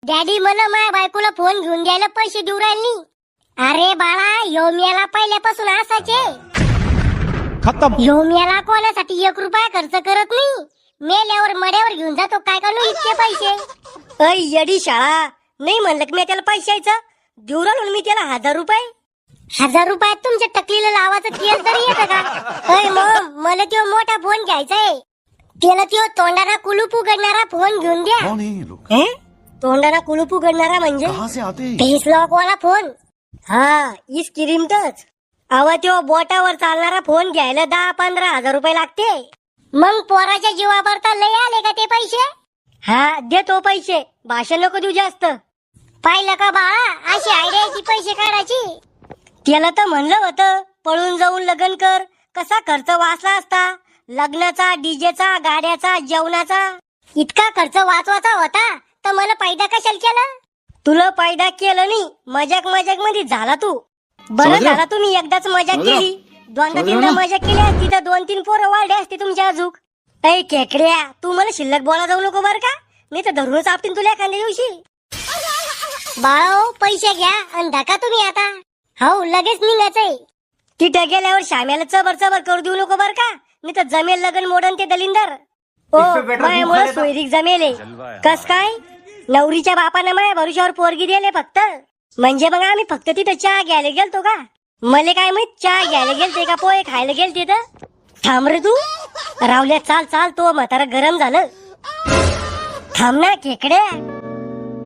Daddy मला माझ्या बायकोला फोन घेऊन द्यायला पैसे देऊ राहिली. अरे बाळा, ह्यो मेला पहिल्यापासून असाचे. खत्म. ह्यो मेला कोणासाठी 1 रुपया खर्च करत नाही. मेल्यावर मड्यावर घेऊन जातो काय का नु इतके पैसे. अय येडी शाळा, नाही म्हणलं की मी त्याला पैशायचं देऊ राहिलो मी त्याला 1000 रुपये. 1000 रुपयात तुमच्या टकलीला लावायचं तेल तरी येतं का? अय मग मला तो मोठा फोन घ्यायचाय. त्याला तो तोंडाला कुलूप उघडणारा फोन घेऊन द्या. कौन है ये लोग? हे तोंडाला कुलूप उघडणारा म्हणजे कहाँ से आते हैं? फेस लॉक वाला फोन. हा ई स्क्रीन टच. अवा तो बोटावर चालणारा फोन घ्यायला 10-15 हजार रुपये लागते. मग पोराच्या जीवावर तर लय आले का ते पैसे? हा देतो पैसे, भाषण नको देऊ जास्त. पाहिलं का बाळा, अशी आयडियाची पैसे काढायची. त्याला तर म्हणलं होतं पळून जाऊन लग्न कर, कसा खर्च वाचला असता. लग्नाचा, डीजेचा, गाड्याचा, जेवणाचा. इतका खर्च वाचवायचा होता तर मला पैदा कशाला केला? तुला पैदा केलं नाही, मजाक मध्ये झाला तू. बरं समजलं? झाला तुम्ही एकदाच मजाक समजलं? केली. दोनदा समजलं तीनदा ना? मजाक केली असती तर 2-3 पोरं वाढले असते तुमच्या अजूक. ऐ खेकड्या, तू मला शिल्लक बोला जाऊ नको बर का, नाही तर धरूनच आपटीन तुला एखाद्या दिवशी. बाळाओ, पैसे घ्या आणि धका तुम्ही आता. हो, लगेच निघायचंय. तिथे गेल्यावर श्याम्याला चबर करू देऊ नको बर का, नाही तर जमेल लगन मोडन ते दलिंदर. ओ मायामुळे सोयरीक जमेले. कस काय? नवरीच्या बापानं माया भरुशावर पोरगी दिले फक्त. म्हणजे मग आम्ही फक्त तिथं चहा घ्यायला गेलतो का? मले काय माहित चहा घ्यायला गेलते का पोहे खायला गेलते तर. थांब रे तू, रावल्या चाल तो म्हातारा गरम झालं. थांब ना खेकड्या.